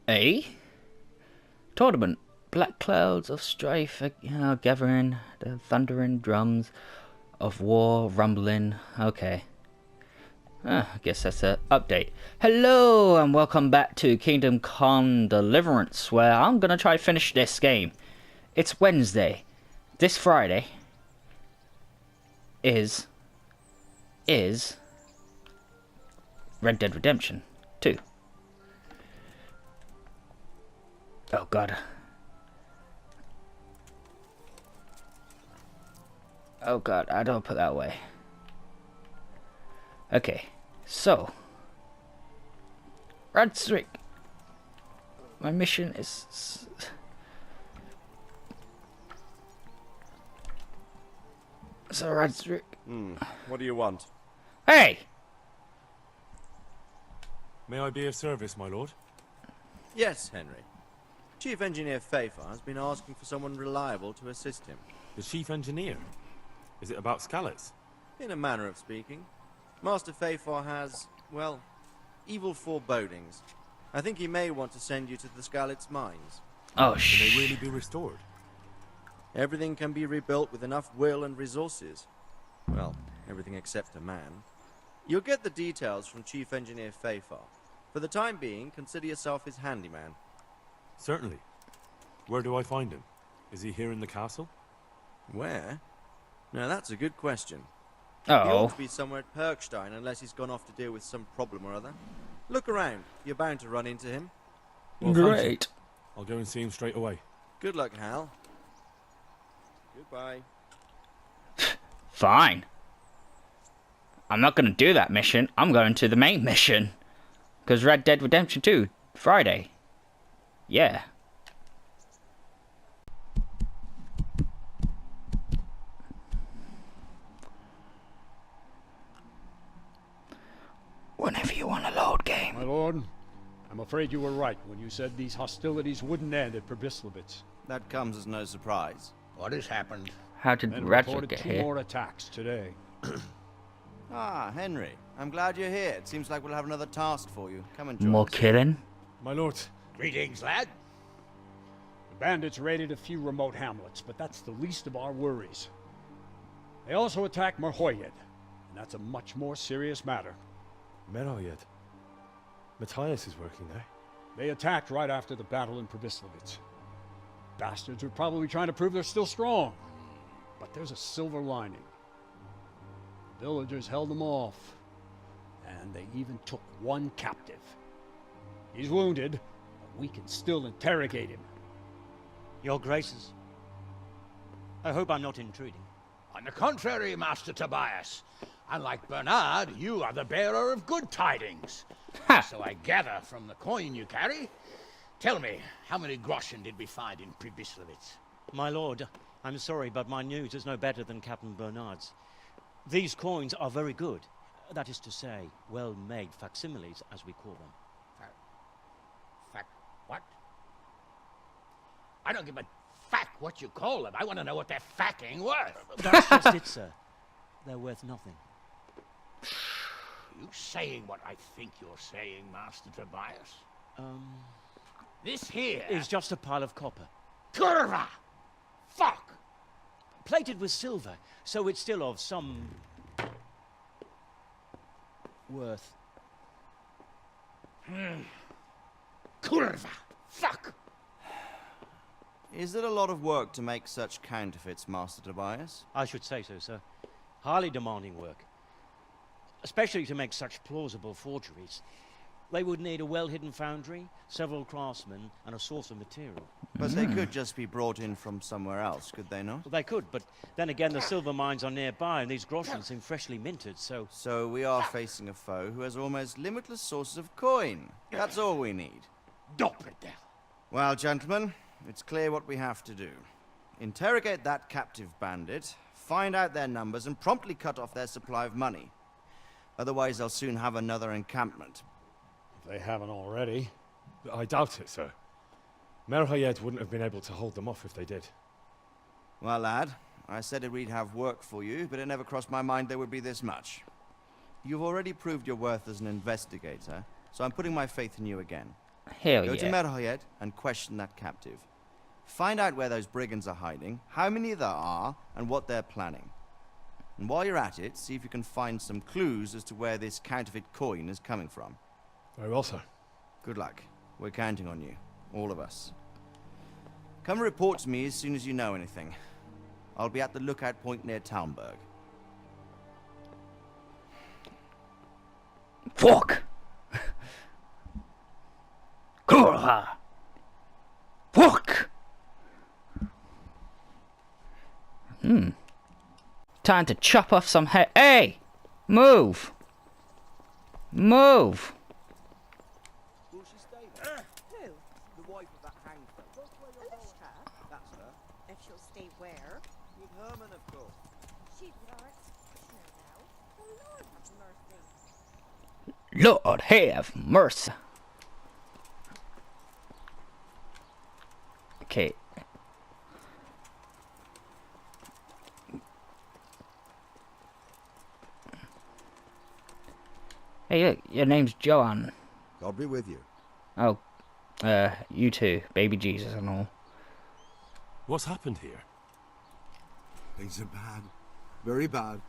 A tournament. Black clouds of strife gathering, the thundering drums of war rumbling. Okay. I guess that's an update. Hello and welcome back to Kingdom Come Deliverance, where I'm going to try to finish this game. It's Wednesday. This Friday is Red Dead Redemption 2. Oh god. Oh god, I don't put that away. Okay, so Radstrick. My mission is so Radstrick. What do you want? Hey! May I be of service, my lord? Yes, Henry. Chief Engineer Fafar has been asking for someone reliable to assist him. The chief engineer? Is it about Scalets? In a manner of speaking. Master Fafar has, well, evil forebodings. I think he may want to send you to the Scalets mines. Oh, Can they really be restored? Everything can be rebuilt with enough will and resources. Well, everything except a man. You'll get the details from Chief Engineer Fafar. For the time being, consider yourself his handyman. Certainly. Where do I find him? Is he here in the castle? Where? Now that's a good question. He oh. ought to be somewhere at Perkstein unless he's gone off to deal with some problem or other. Look around. You're bound to run into him. Well, thank you. Great. I'll go and see him straight away. Good luck, Hal. Goodbye. Fine. I'm not going to do that mission. I'm going to the main mission. Because Red Dead Redemption 2, Friday. Yeah. Whenever you want to load game. My lord, I'm afraid you were right when you said these hostilities wouldn't end at Probislavitz. That comes as no surprise. What has happened? How did Men Radford reported get 2 here? more attacks today. Ah, Henry. I'm glad you're here. It seems like we'll have another task for you. Come and join More us. killing? My lord, Greetings, lad. The bandits raided a few remote hamlets, but that's the least of our worries. They also attacked Merhoyed, and that's a much more serious matter. Meroyed. Matthias is working there. They attacked right after the battle in Probislavitz. Bastards are probably trying to prove they're still strong. But there's a silver lining. The villagers held them off, and they even took one captive. He's wounded, but we can still interrogate him. Your Graces, I hope I'm not intruding. On the contrary, Master Tobias. Unlike Bernard, you are the bearer of good tidings. Ha! So I gather from the coin you carry. Tell me, how many groschen did we find in Probislavitz? My lord, I'm sorry, but my news is no better than Captain Bernard's. These coins are very good. That is to say, well-made facsimiles, as we call them. What? I don't give a what you call them. I want to know what they're facking worth. That's just it, sir. They're worth nothing. You saying what I think you're saying, Master Tobias? This here It's just a pile of copper. Kurva! Fuck! Plated with silver, so it's still of some worth. Kurva! Fuck! Is it a lot of work to make such counterfeits, Master Tobias? I should say so, sir. Highly demanding work. Especially to make such plausible forgeries. They would need a well-hidden foundry, several craftsmen, and a source of material. But they could just be brought in from somewhere else, could they not? Well, they could, but then again, the silver mines are nearby, and these groschen seem freshly minted, so... So we are facing a foe who has almost limitless sources of coin. That's all we need. Doppelder! Well, gentlemen, it's clear what we have to do. Interrogate that captive bandit, find out their numbers, and promptly cut off their supply of money. Otherwise, they'll soon have another encampment. If they haven't already. I doubt it, sir. Merhoyed wouldn't have been able to hold them off if they did. Well, lad, I said we'd have work for you, but it never crossed my mind there would be this much. You've already proved your worth as an investigator, so I'm putting my faith in you again. Hell Go to yeah. Merhoyed and question that captive. Find out where those brigands are hiding, how many there are, and what they're planning. And while you're at it, see if you can find some clues as to where this counterfeit coin is coming from. Very well, sir. Good luck. We're counting on you. All of us. Come report to me as soon as you know anything. I'll be at the lookout point near Talmberg. Fuck! Kurha! Fuck! Time to chop off some head. Hey! Move! Move! Will she stay there? Who? The wife of that hanged fellow. That's her. That's her. If she'll stay where? With Herman, of course. She's with our executioner now. The Lord have mercy. Lord have mercy. Okay. Hey, look, your name's Joanne. God be with you. Oh, you too, baby Jesus and all. What's happened here? Things are bad. Very bad.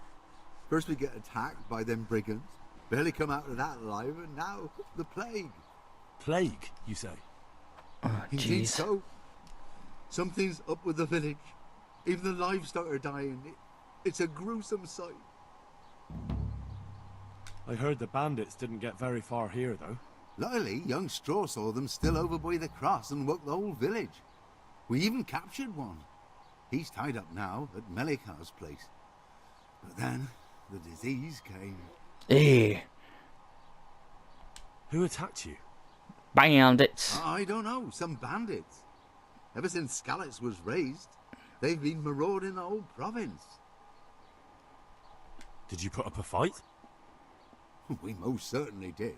First we get attacked by them brigands. Barely come out of that alive, and now the plague. Plague, you say? Oh, Indeed jeez. so. Something's up with the village. Even the livestock are dying. It's a gruesome sight. I heard the bandits didn't get very far here, though. Luckily, young Straw saw them still over by the cross and woke the whole village. We even captured one. He's tied up now at Melikar's place. But then, the disease came. Eh, Who attacked you? bandits. I don't know, some bandits. Ever since Skalitz was raised, they've been marauding the whole province. Did you put up a fight? We most certainly did.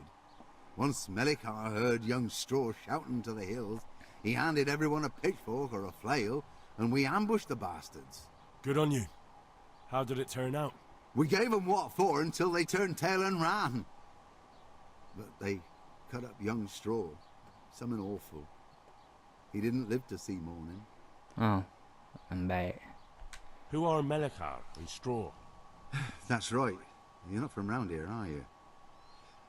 Once Melikar heard young Straw shouting to the hills, he handed everyone a pitchfork or a flail, and we ambushed the bastards. Good on you. How did it turn out? We gave them what for until they turned tail and ran. But they cut up young Straw. Something awful. He didn't live to see morning. Oh, I'm bad. Who are Melikar and Straw? That's right. You're not from round here, are you?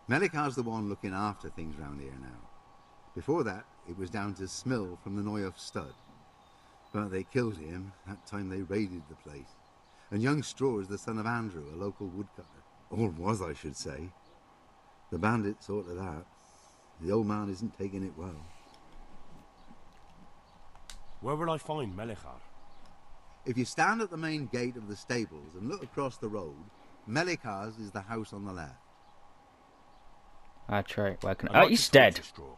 Melikar's the one looking after things round here now. Before that, it was down to Smill from the Noyoff Stud. But they killed him that time they raided the place. And young Straw is the son of Andrew, a local woodcutter. Or was, I should say. The bandits saw to that. The old man isn't taking it well. Where will I find Melikar? If you stand at the main gate of the stables and look across the road, Melikar's is the house on the left. That's right. Where can I'd oh, like he's to talk dead. to Straw.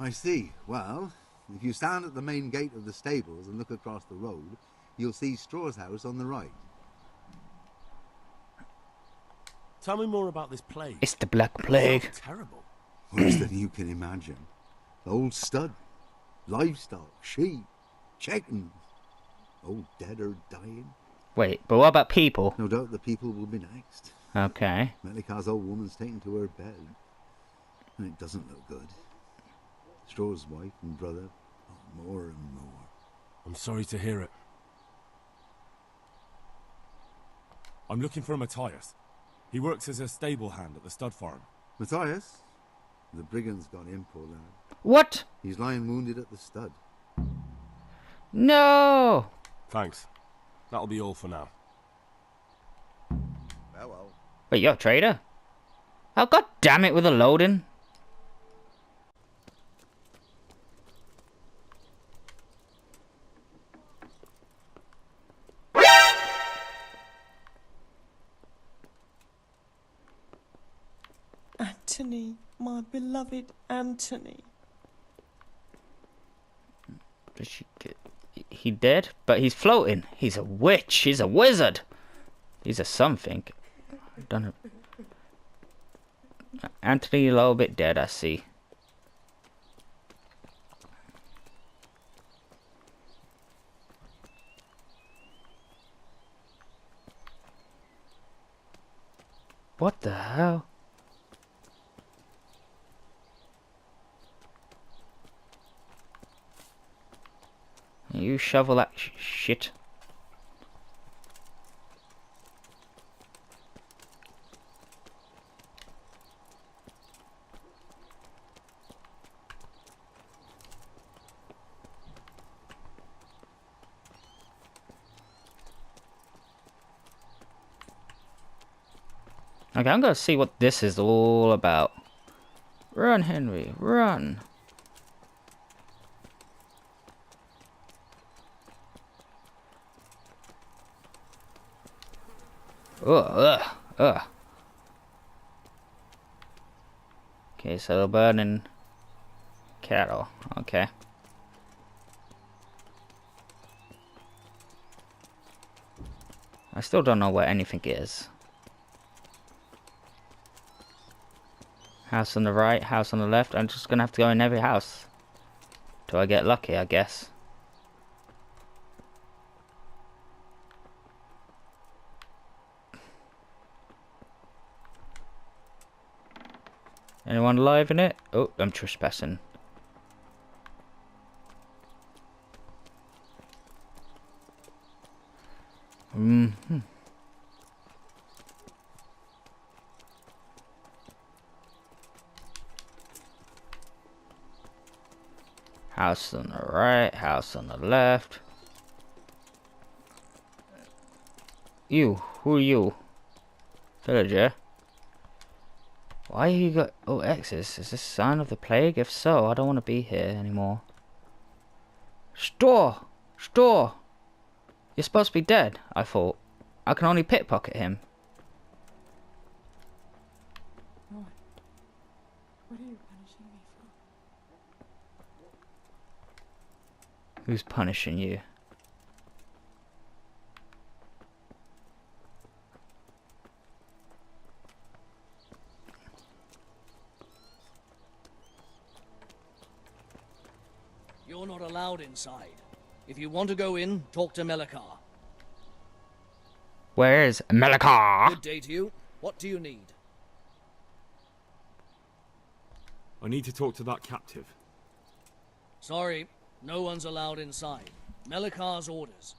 I see. Well, if you stand at the main gate of the stables and look across the road, you'll see Straw's house on the right. Tell me more about this plague. It's the Black Plague. Sounds terrible. Worse than you can imagine. The old stud, livestock, sheep, chickens, all dead or dying. Wait, but what about people? No doubt the people will be next. Okay. Melikar's old woman's taken to her bed, and it doesn't look good. Straw's wife and brother, more and more. I'm sorry to hear it. I'm looking for Matthias. He works as a stable hand at the stud farm. Matthias? The brigands got him, poor lad. What? He's lying wounded at the stud. No! Thanks. That'll be all for now. Farewell. Wait, you're a trader? Oh, god damn it with the loading. Anthony, my beloved Anthony. Did she get... He dead? But he's floating. He's a witch. He's a wizard. He's a something. Done it. Anthony a little bit dead, I see. What the hell? you shovel that shit? Okay, I'm gonna see what this is all about. Run, Henry, run! Ugh. Okay, so burning cattle. Okay. I still don't know where anything is. House on the right, house on the left. I'm just gonna have to go in every house till I get lucky, I guess. Anyone alive in it? Oh, I'm trespassing. House on the right, house on the left. You, who are you? Villager? Why you got X's? Is this a sign of the plague? If so, I don't want to be here anymore. Store! Store! You're supposed to be dead, I thought. I can only pickpocket him. What? What are you punishing me for? Who's punishing you? You're not allowed inside. If you want to go in, talk to Melikar. Where is Melikar? Good day to you. What do you need? I need to talk to that captive. Sorry, no one's allowed inside. Melikar's orders.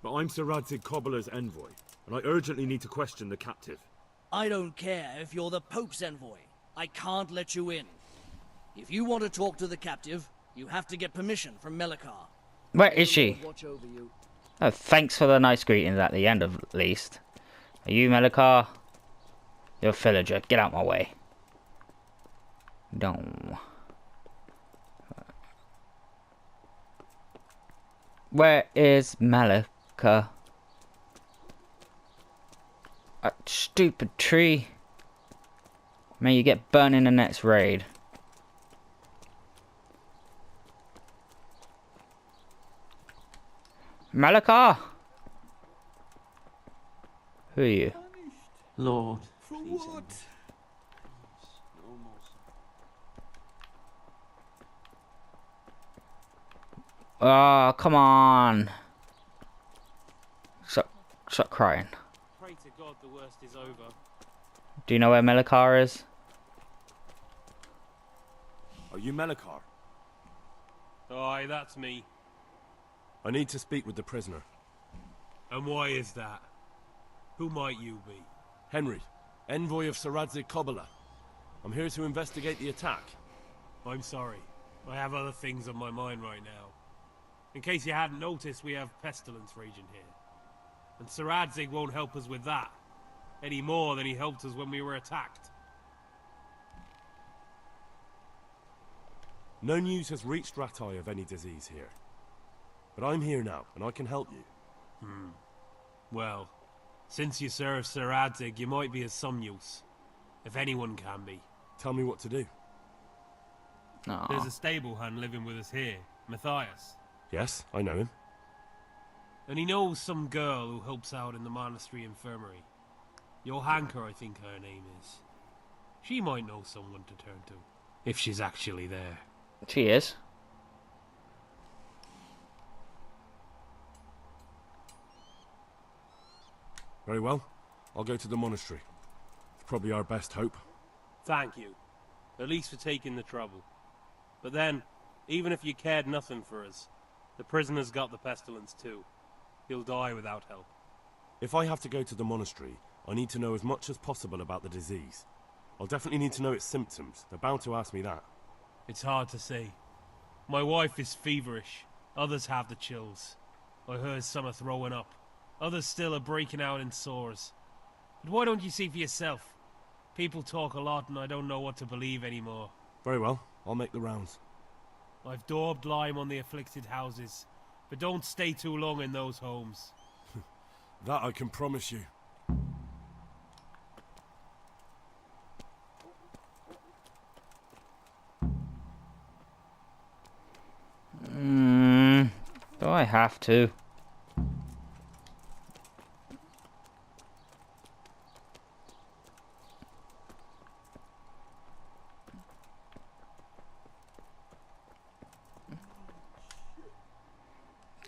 But I'm Sir Radzig Cobbler's envoy, and I urgently need to question the captive. I don't care if you're the Pope's envoy. I can't let you in. If you want to talk to the captive, you have to get permission from Melikar. Where is she? Watch over you. Oh, thanks for the nice greetings at the end, at least. Are you Melikar? You're a villager. Get out my way. No. Where is Melikar? A stupid tree. May you get burned in the next raid. Melikar? Who are you? Lord. For what? Oh, come on. Stop crying. Pray to God the worst is over. Do you know where Melikar is? Are you Melikar? Aye, that's me. I need to speak with the prisoner. And why is that? Who might you be? Henry, envoy of Sir Radzig Kobbler. I'm here to investigate the attack. I'm sorry. I have other things on my mind right now. In case you hadn't noticed, we have pestilence raging here. And Sir Radzig won't help us with that. Any more than he helped us when we were attacked. No news has reached Ratai of any disease here. But I'm here now, and I can help you. Well, since you serve Sir Radzig, you might be of some use. If anyone can be. Tell me what to do. Aww. There's a stable hand living with us here, Matthias. Yes, I know him. And he knows some girl who helps out in the monastery infirmary. Johanka, I think her name is. She might know someone to turn to, if she's actually there. She is. Very well. I'll go to the monastery. It's probably our best hope. Thank you. At least for taking the trouble. But then, Even if you cared nothing for us, the prisoner's got the pestilence too. He'll die without help. If I have to go to the monastery, I need to know as much as possible about the disease. I'll definitely need to know its symptoms. They're bound to ask me that. It's hard to say. My wife is feverish. Others have the chills. I heard some are throwing up. Others still are breaking out in sores. But why don't you see for yourself? People talk a lot and I don't know what to believe anymore. Very well, I'll make the rounds. I've daubed lime on the afflicted houses, but don't stay too long in those homes. That I can promise you. Do I have to?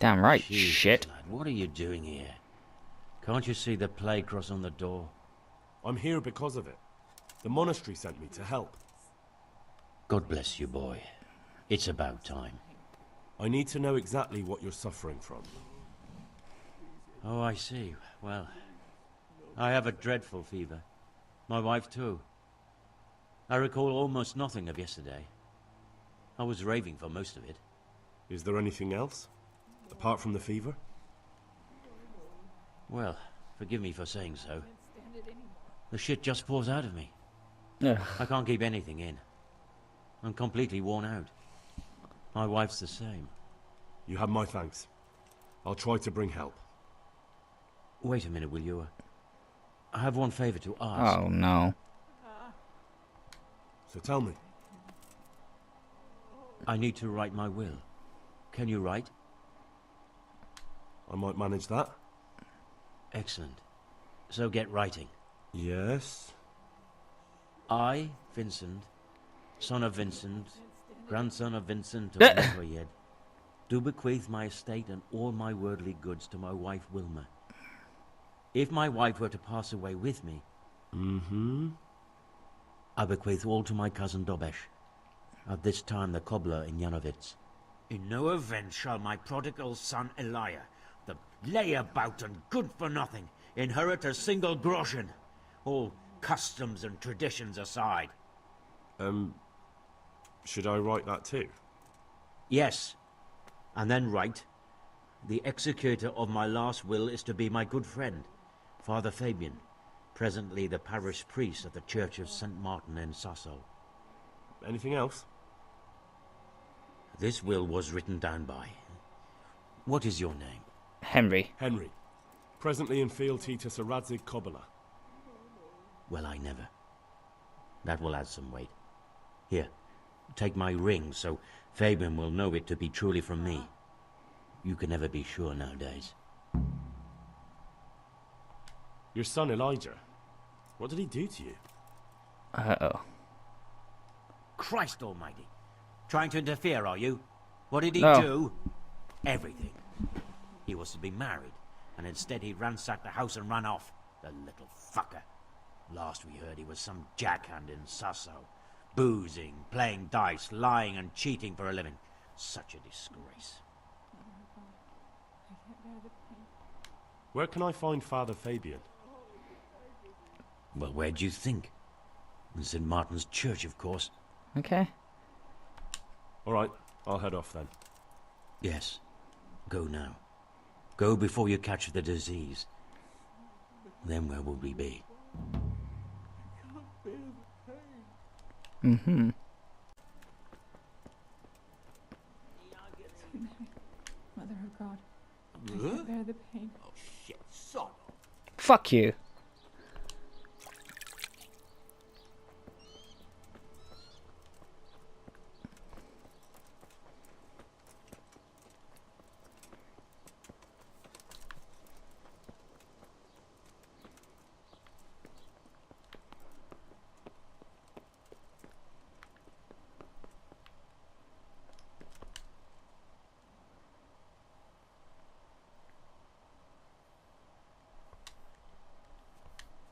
Damn right, Jesus, shit. lad, what are you doing here? Can't you see the plague cross on the door? I'm here because of it. The monastery sent me to help. God bless you, boy. It's about time. I need to know exactly what you're suffering from. Oh, I see. Well, I have a dreadful fever. My wife too. I recall almost nothing of yesterday. I was raving for most of it. Is there anything else? Apart from the fever? Well, forgive me for saying so. The shit just pours out of me. Ugh. I can't keep anything in. I'm completely worn out. My wife's the same. You have my thanks. I'll try to bring help. Wait a minute, will you? I have one favor to ask. Oh no. So tell me. I need to write my will. Can you write? I might manage that. Excellent. So get writing. Yes? I, Vincent, son of Vincent, grandson of Vincent of Montoyed, do bequeath my estate and all my worldly goods to my wife Wilma. If my wife were to pass away with me, I bequeath all to my cousin Dobesh, at this time the cobbler in Janovitz. In no event shall my prodigal son Elia, the layabout and good-for-nothing, inherit a single groschen, all customs and traditions aside. Should I write that too? Yes, and then write, the executor of my last will is to be my good friend, Father Fabian, presently the parish priest of the Church of St. Martin in Sasso. Anything else? This will was written down by... What is your name? Henry. Henry. Presently in fealty to Sir Radzig Kobyla. Well, I never. That will add some weight. Here, take my ring, so Fabian will know it to be truly from me. You can never be sure nowadays. Your son Elijah. What did he do to you? Uh-oh. Christ almighty. Trying to interfere, are you? What did he No. do? Everything. He was to be married, and instead he ransacked the house and ran off. The little fucker. Last we heard he was some jackhand in Sasso. Boozing, playing dice, lying and cheating for a living. Such a disgrace. Where can I find Father Fabian? Well, where do you think? In St. Martin's Church, of course. Okay. All right, I'll head off then. Yes. Go now. Go before you catch the disease. Then where will we be? Mm-hmm. Mother of God, I can't bear the pain. Oh, shit, son. Fuck you.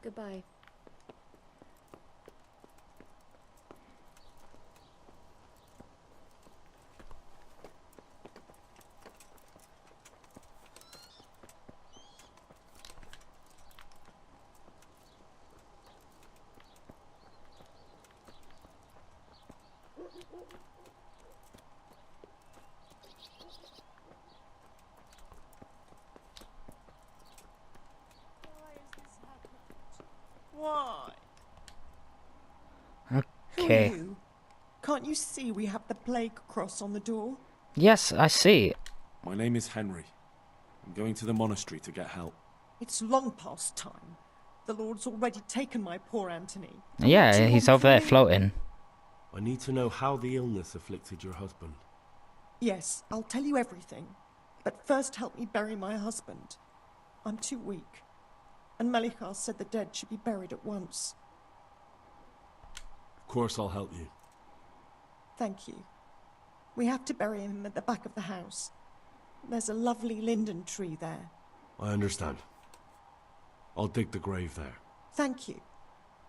Goodbye. Okay. Who are you? Can't you see we have the plague cross on the door? Yes, I see. My name is Henry. I'm going to the monastery to get help. It's long past time. The Lord's already taken my poor Anthony. Yeah, What do you he's want over there from me? floating. I need to know how the illness afflicted your husband. Yes, I'll tell you everything. But first help me bury my husband. I'm too weak. And Melichar said the dead should be buried at once. Of course I'll help you. Thank you. We have to bury him at the back of the house. There's a lovely linden tree there. I understand. I'll dig the grave there. Thank you.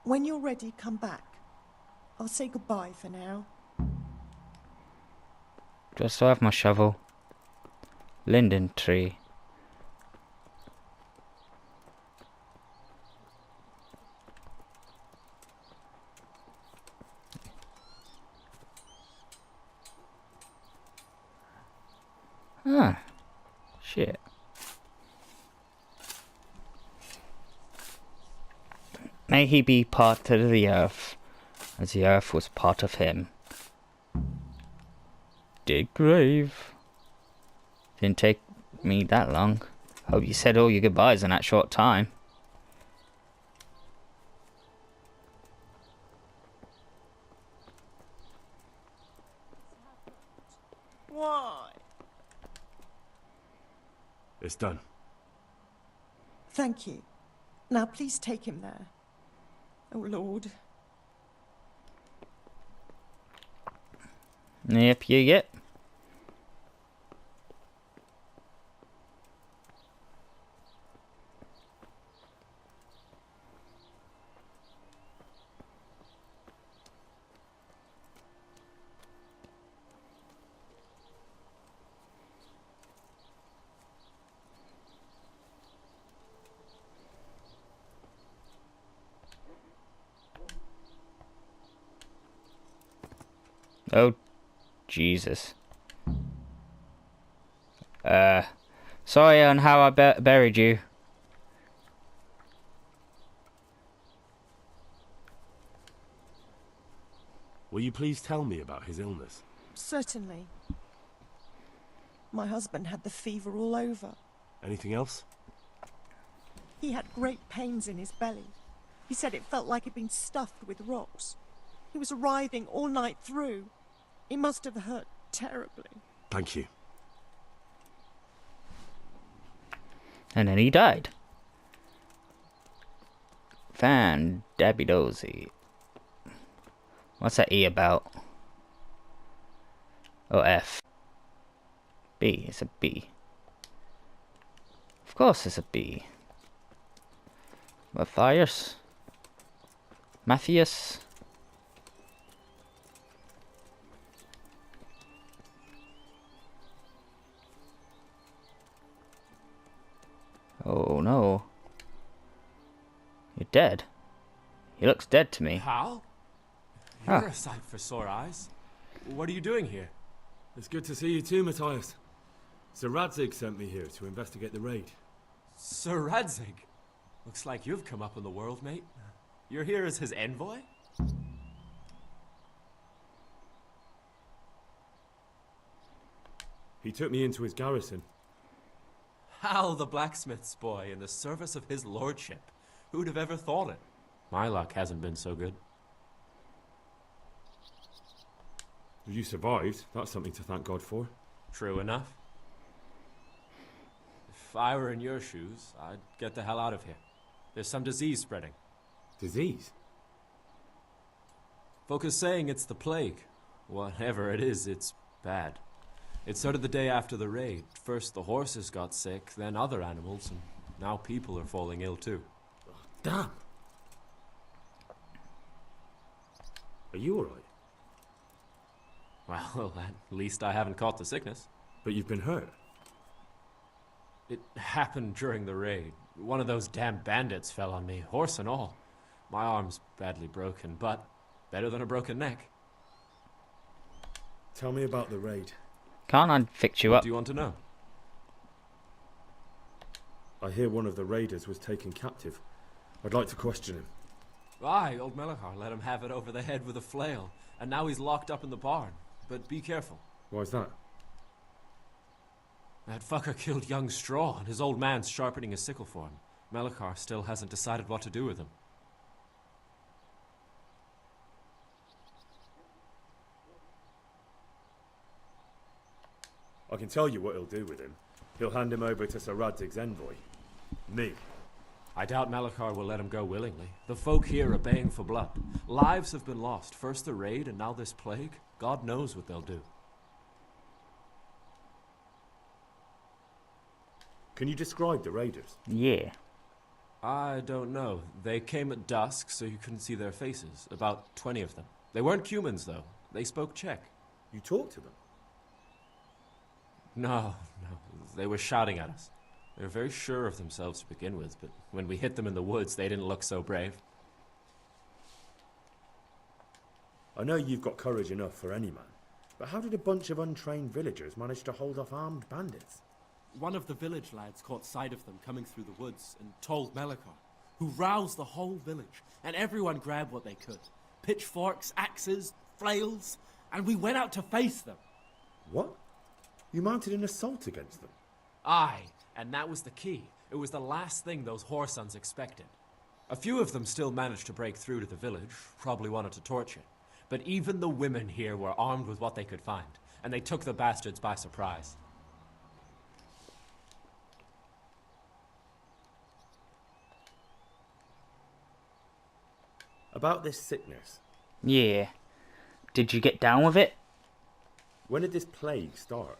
When you're ready, come back. I'll say goodbye for now. Do I still have my shovel? Linden tree. Ah, shit. May he be part of the earth, as the earth was part of him. Dig grave. Didn't take me that long. Hope you said all your goodbyes in that short time. Why? It's done. Thank you. Now please take him there. Oh, Lord. Yep, you get. Oh, Jesus. Sorry on how I buried you. Will you please tell me about his illness? Certainly. My husband had the fever all over. Anything else? He had great pains in his belly. He said it felt like it'd been stuffed with rocks. He was writhing all night through. It must have hurt terribly. Thank you. And then he died. Fan Dabby Dozy. What's that E about? Oh, F. B. It's a B. Of course it's a B. Matthias? Matthias? Oh no. You're dead. He looks dead to me. Hal? You're a sight for sore eyes. What are you doing here? It's good to see you too, Matthias. Sir Radzig sent me here to investigate the raid. Sir Radzig? Looks like you've come up in the world, mate. You're here as his envoy? He took me into his garrison. Hal the blacksmith's boy in the service of his lordship. Who'd have ever thought it? My luck hasn't been so good. You survived. That's something to thank God for. True enough. If I were in your shoes, I'd get the hell out of here. There's some disease spreading. Disease? Folk are saying it's the plague. Whatever it is, it's bad. It started the day after the raid. First the horses got sick, then other animals, and now people are falling ill too. Oh, damn. Are you alright? Well, at least I haven't caught the sickness. But you've been hurt? It happened during the raid. One of those damn bandits fell on me, horse and all. My arm's badly broken, but better than a broken neck. Tell me about the raid. Can't I fix you What up? do you want to know? I hear one of the raiders was taken captive. I'd like to question him. Aye, old Melechar let him have it over the head with a flail, and now he's locked up in the barn. But be careful. Why's that? That fucker killed young Straw, and his old man's sharpening his sickle for him. Melechar still hasn't decided what to do with him. I can tell you what he'll do with him. He'll hand him over to Sir Radzig's envoy. Me. I doubt Melechar will let him go willingly. The folk here are baying for blood. Lives have been lost. First the raid, and now this plague. God knows what they'll do. Can you describe the raiders? Yeah. I don't know. They came at dusk, so you couldn't see their faces. About 20 of them. They weren't humans, though. They spoke Czech. You talked to them? No. They were shouting at us. They were very sure of themselves to begin with, but when we hit them in the woods, they didn't look so brave. I know you've got courage enough for any man, but how did a bunch of untrained villagers manage to hold off armed bandits? One of the village lads caught sight of them coming through the woods and told Melechar, who roused the whole village, and everyone grabbed what they could. Pitchforks, axes, flails, and we went out to face them. What? You mounted an assault against them? Aye, and that was the key. It was the last thing those whoresons expected. A few of them still managed to break through to the village, probably wanted to torch it. But even the women here were armed with what they could find, and they took the bastards by surprise. About this sickness. Yeah. Did you get down with it? When did this plague start?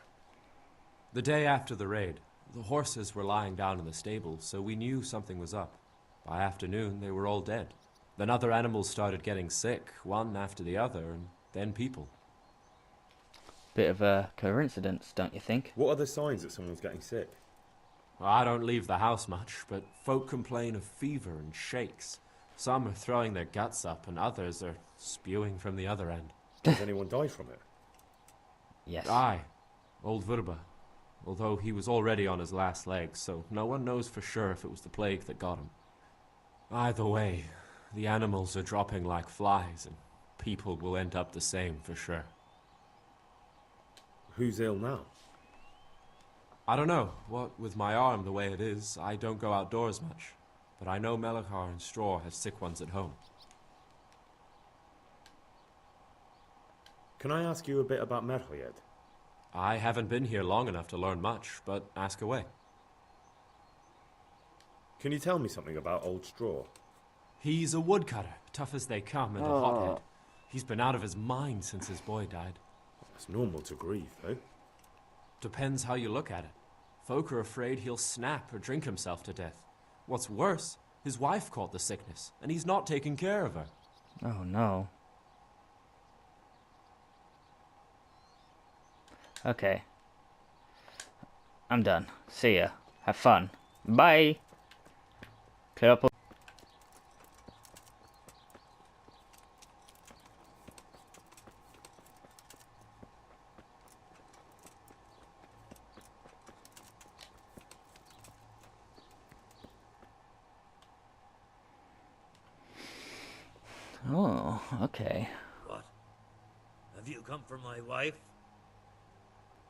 The day after the raid. The horses were lying down in the stable, so we knew something was up. By afternoon, they were all dead. Then other animals started getting sick, one after the other, and then people. Bit of a coincidence, don't you think? What are the signs that someone's getting sick? Well, I don't leave the house much, but folk complain of fever and shakes. Some are throwing their guts up, and others are spewing from the other end. Has anyone died from it? Yes. Aye, old Vurba. Although he was already on his last legs, so no one knows for sure if it was the plague that got him. Either way, the animals are dropping like flies, and people will end up the same for sure. Who's ill now? I don't know. What with my arm the way it is, I don't go outdoors much. But I know Melechar and Straw have sick ones at home. Can I ask you a bit about Merhoyed? I haven't been here long enough to learn much, but ask away. Can you tell me something about Old Straw? He's a woodcutter, tough as they come, and a hothead. He's been out of his mind since his boy died. It's normal to grieve, though. Depends how you look at it. Folk are afraid he'll snap or drink himself to death. What's worse, his wife caught the sickness, and he's not taking care of her. Oh no. Okay. I'm done. See ya. Have fun. Bye. Clear up. Oh, okay. What? Have you come for my wife?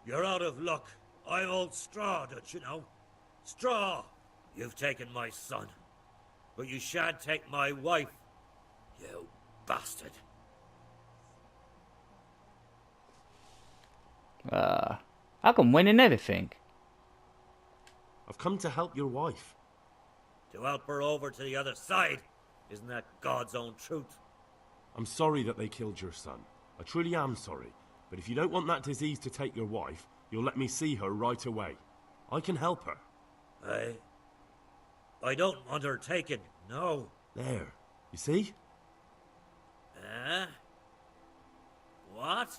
You're out of luck. I'm old Straw, don't you know? Straw! You've taken my son. But you shan't take my wife. You bastard. I can win in everything. I've come to help your wife. To help her over to the other side. Isn't that God's own truth? I'm sorry that they killed your son. I truly am sorry. But if you don't want that disease to take your wife, you'll let me see her right away. I can help her. I don't want her taken, no. There. You see? What?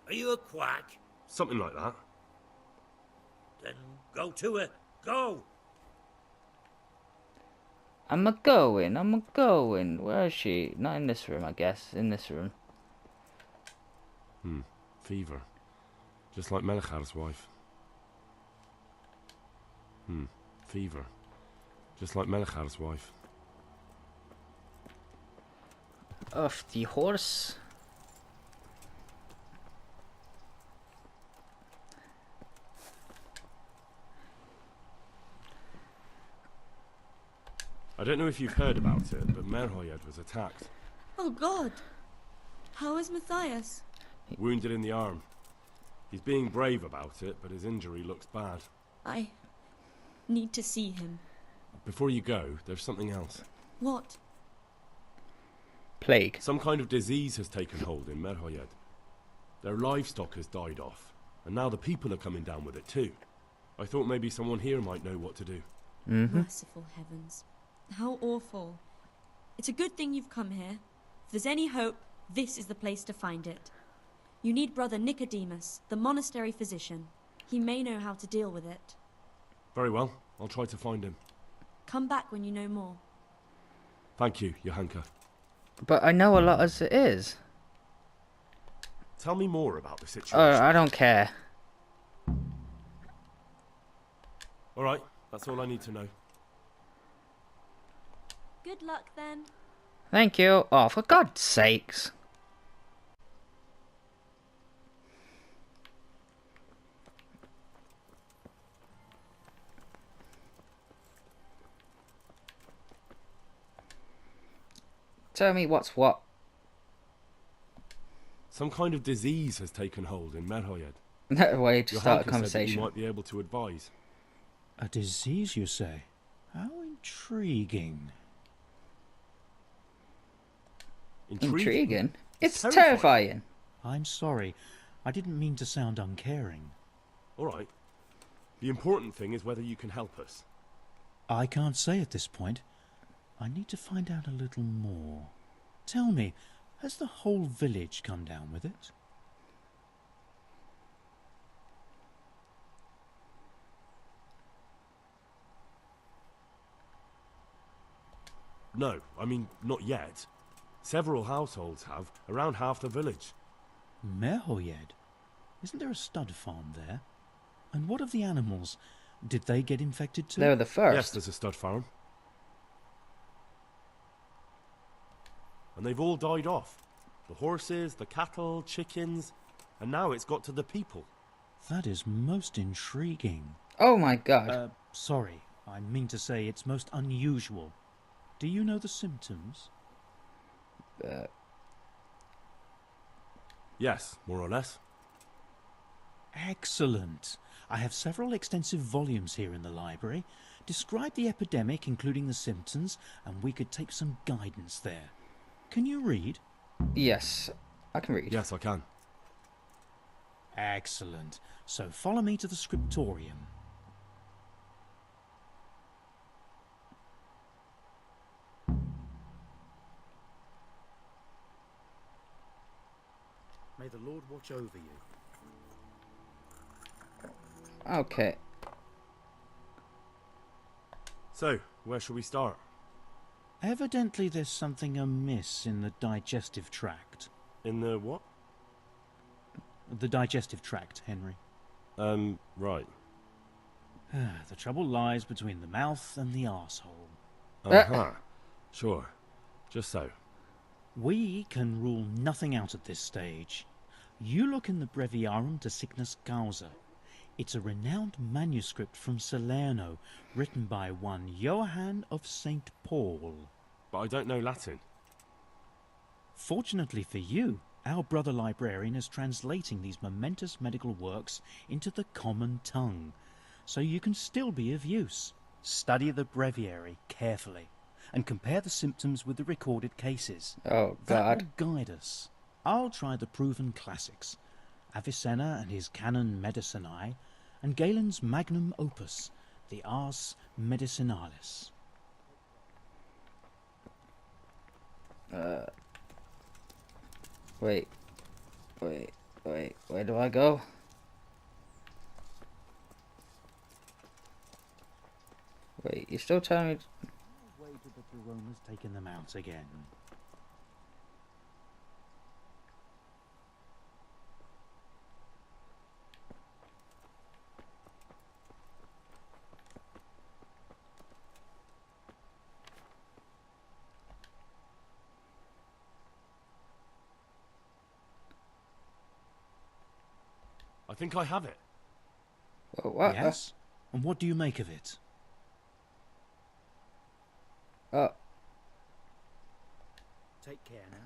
Are you a quack? Something like that. Then go to it. Go! I'm a-going. Where is she? Not in this room, I guess. In this room. Fever. Just like Melchar's wife. Fever. Just like Melchar's wife. of the horse. I don't know if you've heard about it, but Merhoyed was attacked. Oh God! How is Matthias? Wounded in the arm. He's being brave about it, but his injury looks bad. I need to see him. Before you go, there's something else. What? Plague. Some kind of disease has taken hold in Merhoyed. Their livestock has died off, and now the people are coming down with it too. I thought maybe someone here might know what to do. Merciful heavens. How awful. It's a good thing you've come here. If there's any hope, this is the place to find it. You need Brother Nicodemus, the monastery physician. He may know how to deal with it. Very well, I'll try to find him. Come back when you know more. Thank you, Johanka. But I know a lot as it is. Tell me more about the situation. I don't care. Alright, that's all I need to know. Good luck then. Thank you. Oh, for God's sakes. Tell me what's what. Some kind of disease has taken hold in Merhoyed. No way to start a Johanka said that conversation. you might be able to advise. A disease, you say? How intriguing. Intriguing? It's terrifying. terrifying. I'm sorry. I didn't mean to sound uncaring. Alright. The important thing is whether you can help us. I can't say at this point. I need to find out a little more. Tell me, has the whole village come down with it? No, I mean, not yet. Several households have, around half the village. Merhoyed? Isn't there a stud farm there? And what of the animals? Did they get infected too? They were the first. Yes, there's a stud farm. And they've all died off. The horses, the cattle, chickens, and now it's got to the people. That is most intriguing. Oh my God. Sorry, I mean to say it's most unusual. Do you know the symptoms? Yes, more or less. Excellent. I have several extensive volumes here in the library. Describe the epidemic, including the symptoms, and we could take some guidance there. Can you read? Yes, I can read. Yes, I can. Excellent. So follow me to the scriptorium. May the Lord watch over you. Okay. So, where shall we start? Evidently there's something amiss in the digestive tract. In the what? The digestive tract, Henry. Right. The trouble lies between the mouth and the arsehole. Uh-huh. Sure. Just so. We can rule nothing out at this stage. You look in the Breviarum de Sickness Causa. It's a renowned manuscript from Salerno, written by one Johann of St. Paul. But I don't know Latin. Fortunately for you, our brother librarian is translating these momentous medical works into the common tongue, so you can still be of use. Study the breviary carefully, and compare the symptoms with the recorded cases. Oh, God. That will guide us. I'll try the proven classics, Avicenna and his Canon Medicinae, and Galen's magnum opus, the Ars Medicinalis. Wait, where do I go? Wait, you're still telling me... Waited that the Romans taken them out again. think I have it. What? Yes? And what do you make of it? Oh. Take care now.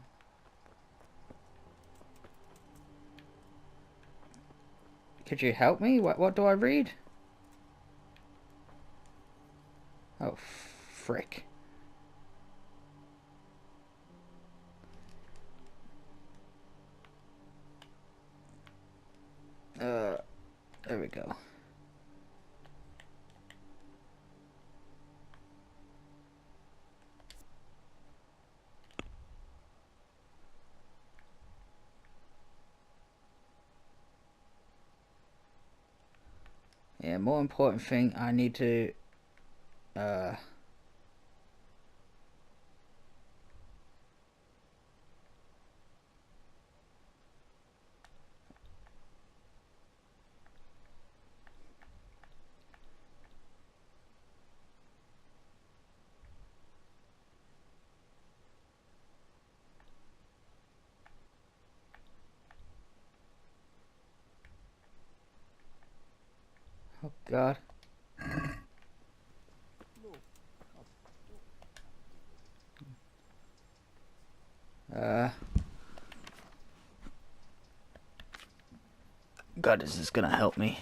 Could you help me? What do I read? Oh, frick. There we go. Yeah, more important thing, I need to oh god. God, is this gonna help me?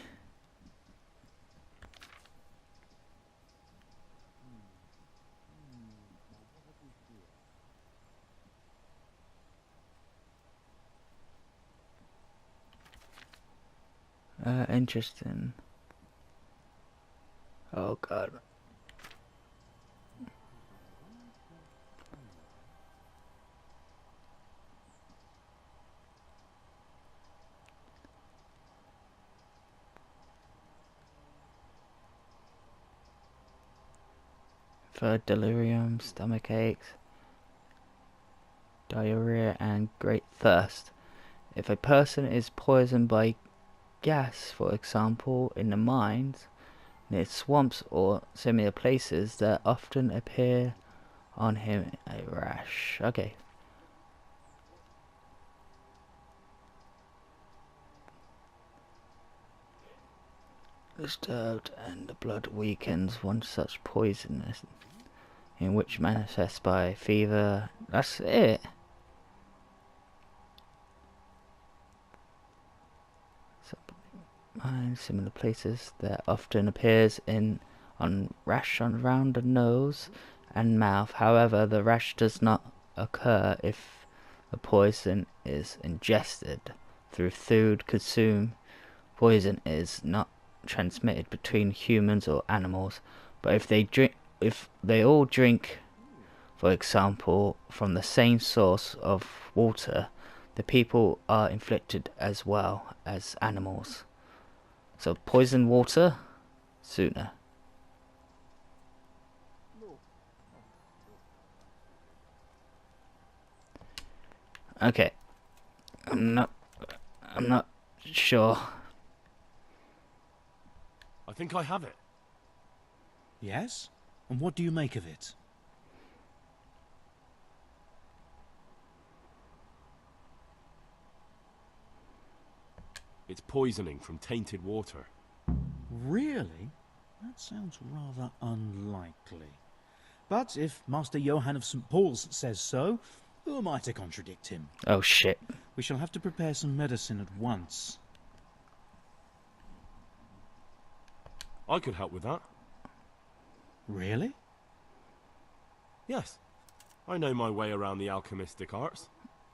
Interesting. Oh god. For delirium, stomach aches, diarrhea, and great thirst. If a person is poisoned by gas, for example, in the mines, near swamps or similar places, there often appear on him a rash. Okay. Disturbed and the blood weakens once such poisonous, in which manifests by fever. That's it. Similar places that often appears on rash around the nose and mouth. However, the rash does not occur if the poison is ingested through food consumed. Poison is not transmitted between humans or animals, but if they all drink, for example, from the same source of water, the people are inflicted as well as animals. So poison water sooner. Okay. I'm not sure. I think I have it. Yes? And what do you make of it? It's poisoning from tainted water. Really? That sounds rather unlikely. But if Master Johann of St. Paul's says so, who am I to contradict him? Oh shit. We shall have to prepare some medicine at once. I could help with that. Really? Yes. I know my way around the alchemistic arts.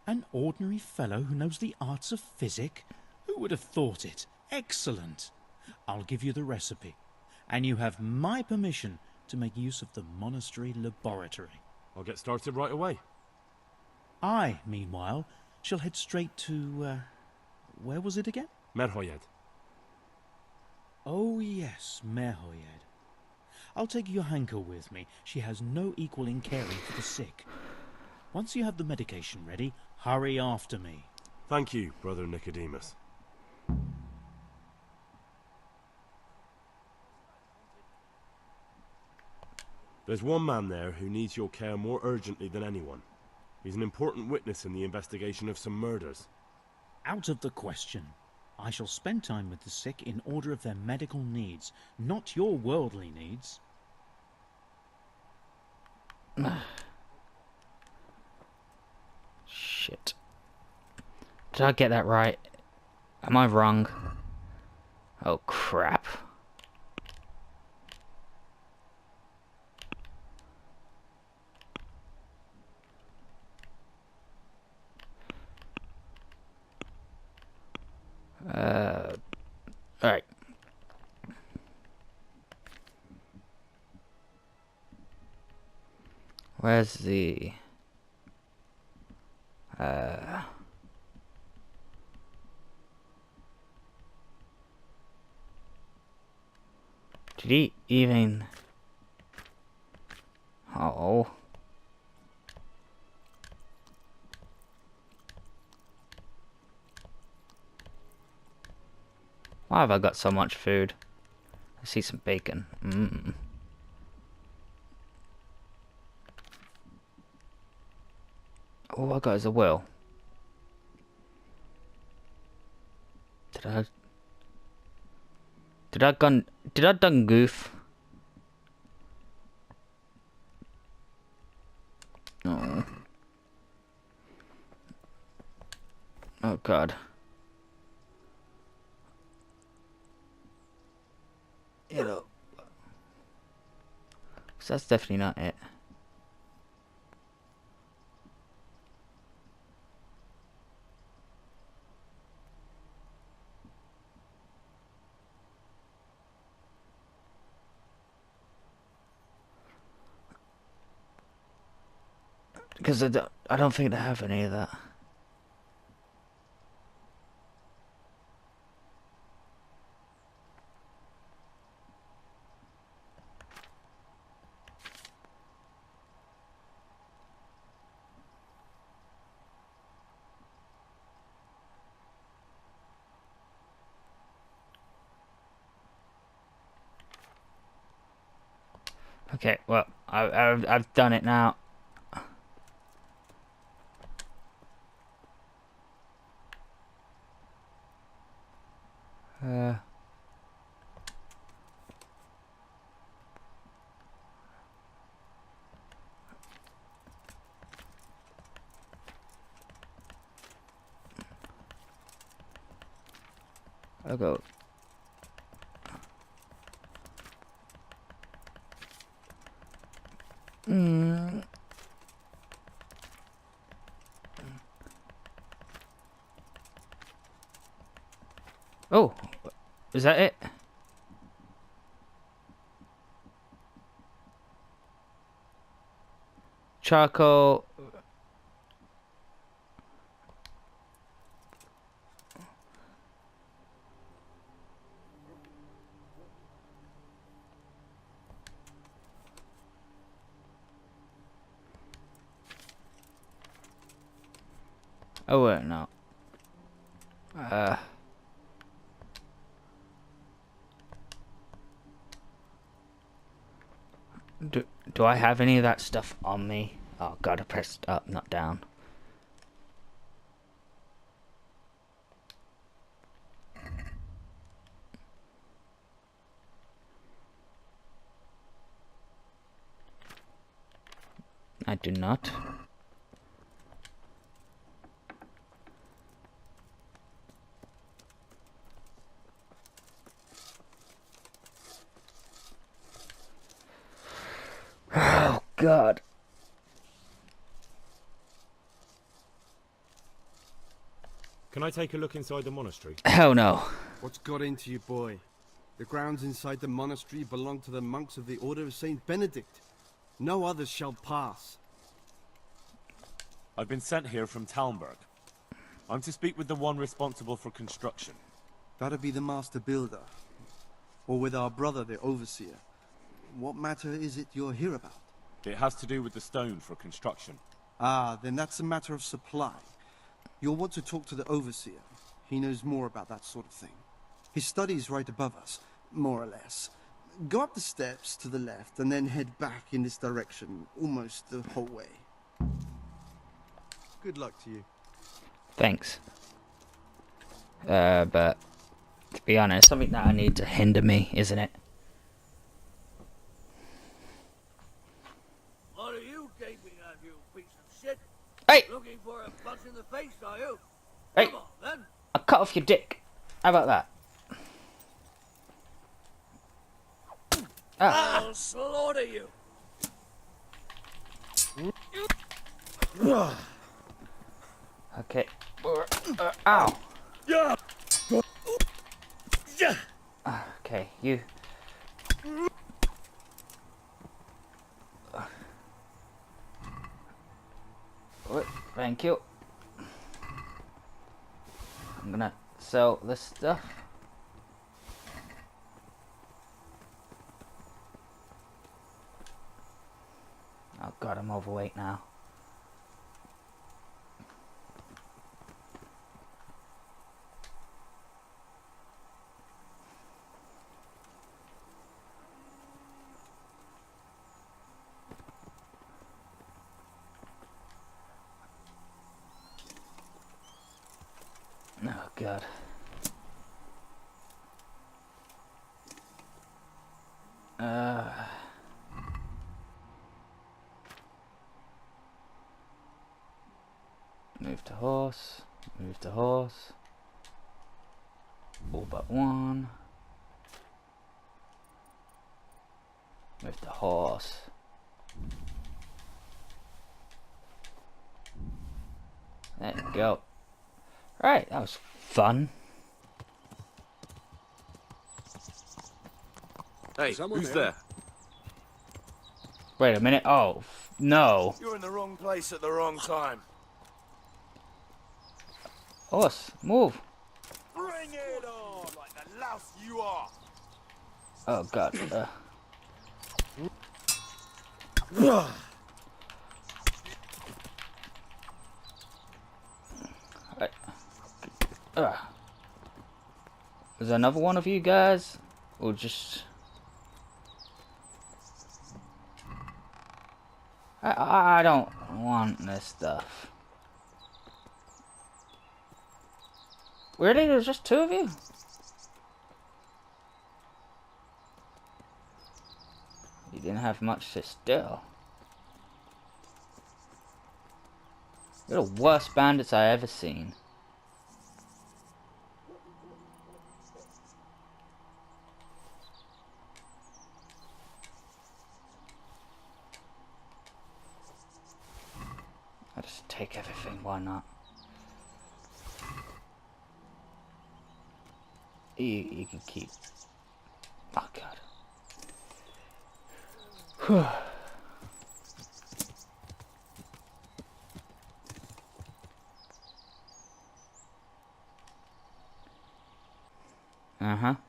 An ordinary fellow who knows the arts of physic? Who would have thought it? Excellent. I'll give you the recipe, and you have my permission to make use of the monastery laboratory. I'll get started right away. I, meanwhile, shall head straight to, where was it again? Merhoyed. Oh yes, Merhoyed. I'll take Johanka with me. She has no equal in caring for the sick. Once you have the medication ready, hurry after me. Thank you, Brother Nicodemus. There's one man there who needs your care more urgently than anyone. He's an important witness in the investigation of some murders. Out of the question. I shall spend time with the sick in order of their medical needs, not your worldly needs. Shit. Did I get that right? Am I wrong? Oh crap. Alright. Where's the... Did he even... Oh. Why have I got so much food? I see some bacon. All I got is a will. Did I done goof? Oh. Oh god. So that's definitely not it. Because I don't think they have any of that. Okay, well, I've done it now. I'll go. Oh, is that it? Charcoal. Oh wait, no. Do I have any of that stuff on me? Oh god, I pressed up, not down. I do not. Oh god. Can I take a look inside the monastery? Hell no. What's got into you, boy? The grounds inside the monastery belong to the monks of the Order of Saint Benedict. No others shall pass. I've been sent here from Talmberg. I'm to speak with the one responsible for construction. That'd be the master builder. Or with our brother, the overseer. What matter is it you're here about? It has to do with the stone for construction. Ah, then that's a matter of supply. You'll want to talk to the overseer. He knows more about that sort of thing. His study's right above us, more or less. Go up the steps to the left and then head back in this direction, almost the whole way. Good luck to you. Thanks. But to be honest, something that I need to hinder me, isn't it? What are you gaping at, you piece of shit? Hey! Looking for a punch in the face, are you? Hey! Come on, then. I'll cut off your dick. How about that? Ah. I'll slaughter you. Okay. Ow. Okay, you. Thank you. I'm gonna sell this stuff. Oh god, I'm overweight now. Oh god. Move to horse. Move to horse. All but one. Move to horse. There you go. Right, that was fun. Hey, who's there? Wait a minute. Oh, no. You're in the wrong place at the wrong time. Horse, move. Bring it on, like the louse you are. Oh god. Is there another one of you guys? Or just... I don't want this stuff. Really? There's just two of you? You didn't have much to steal. You're the worst bandits I ever seen. I'll just take everything, why not? You can keep... Oh god. Whew.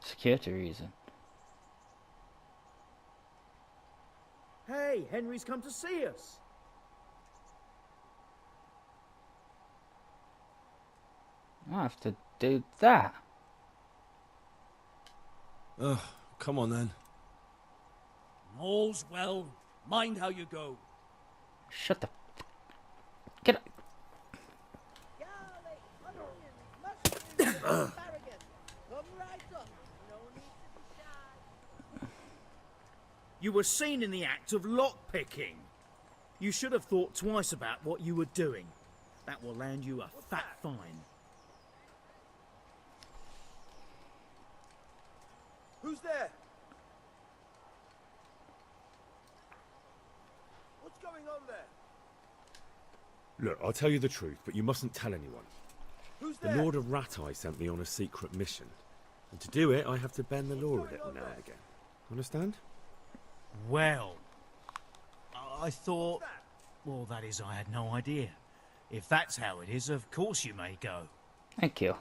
Security reason. Hey, Henry's come to see us. I have to do that. Oh, come on then. All's well. Mind how you go. Shut the... Get up. You were seen in the act of lockpicking. You should have thought twice about what you were doing. That will land you a fat fine. Who's there? What's going on there? Look, I'll tell you the truth, but you mustn't tell anyone. Who's The there? Lord of Rat-Eye sent me on a secret mission. And to do it, I have to bend the law a little now and again. Understand? Well, I thought... Well, that is, I had no idea. If that's how it is, of course you may go. Thank you.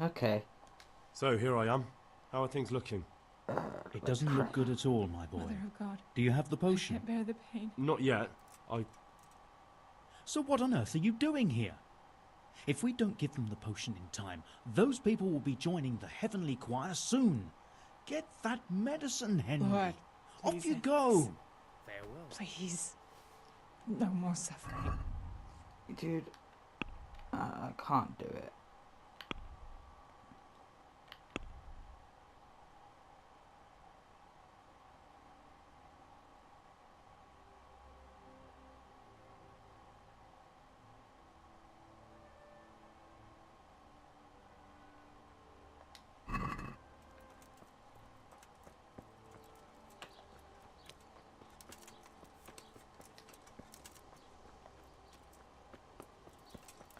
Okay. So here I am. How are things looking? It doesn't look good at all, my boy. Mother of God. Do you have the I potion? can't bear the pain. Not yet. So what on earth are you doing here? If we don't give them the potion in time, those people will be joining the heavenly choir soon. Get that medicine, Henry. Lord, Off you please, go. Farewell. Please. No more suffering. Dude, I can't do it.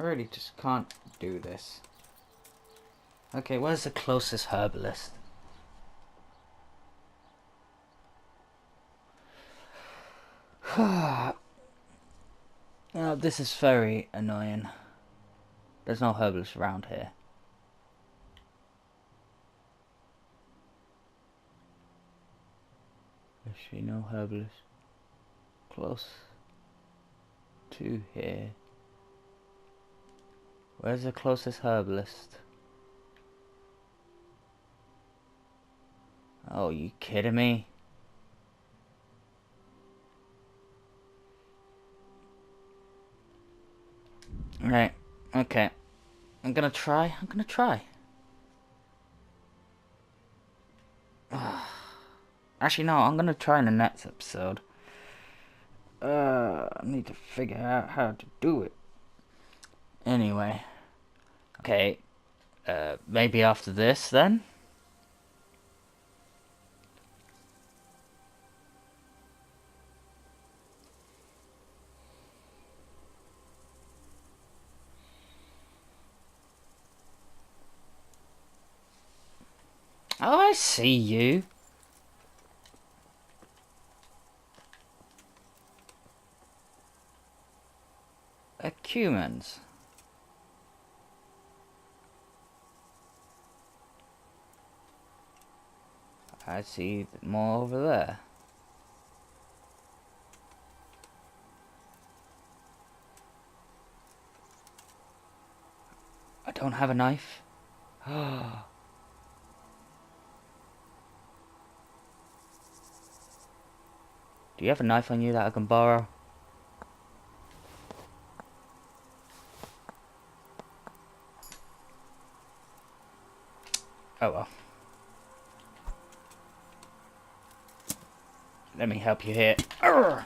I really just can't do this. Okay, where's the closest herbalist? Now, this is very annoying. There's no herbalist around here. Actually, no herbalist close to here. Where's the closest herbalist? Oh, you kidding me? Right, okay. I'm gonna try. Actually, no, I'm gonna try in the next episode. I need to figure out how to do it. Anyway. Okay. Maybe after this, then? Oh, I see you. Humans. I see more over there. I don't have a knife. Do you have a knife on you that I can borrow? Oh well. Let me help you here. Arrgh!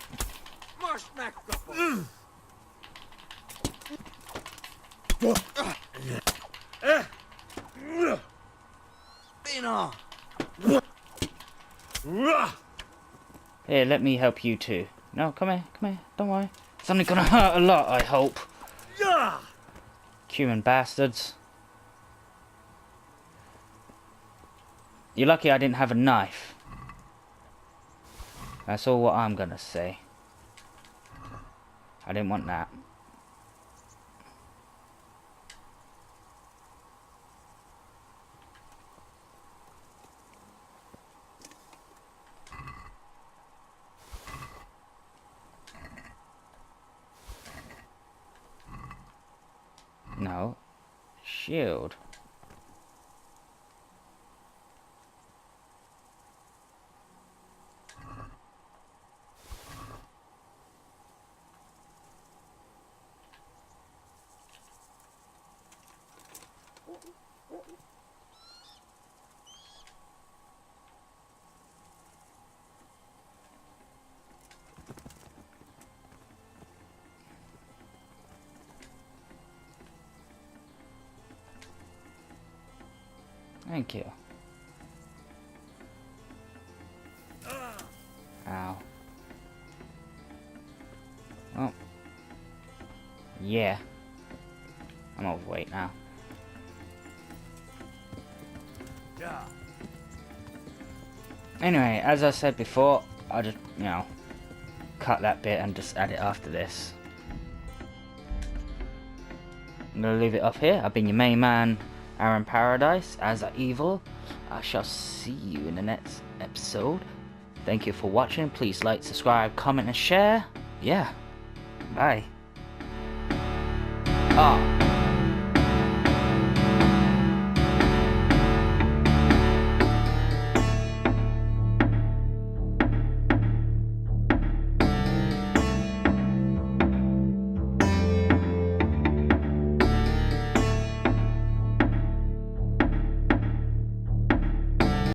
Here, let me help you too. No, come here, don't worry. It's only gonna hurt a lot, I hope. Human bastards. You're lucky I didn't have a knife. That's all what I'm gonna say. I didn't want that. No. Shield. Thank you. Ow. Oh. Yeah. I'm overweight now. Anyway, as I said before, I just, you know, cut that bit and just add it after this. I'm going to leave it off here. I've been your main man, Aaron Paradise, Azzaevil. I shall see you in the next episode. Thank you for watching. Please like, subscribe, comment and share. Yeah. Bye. Ah.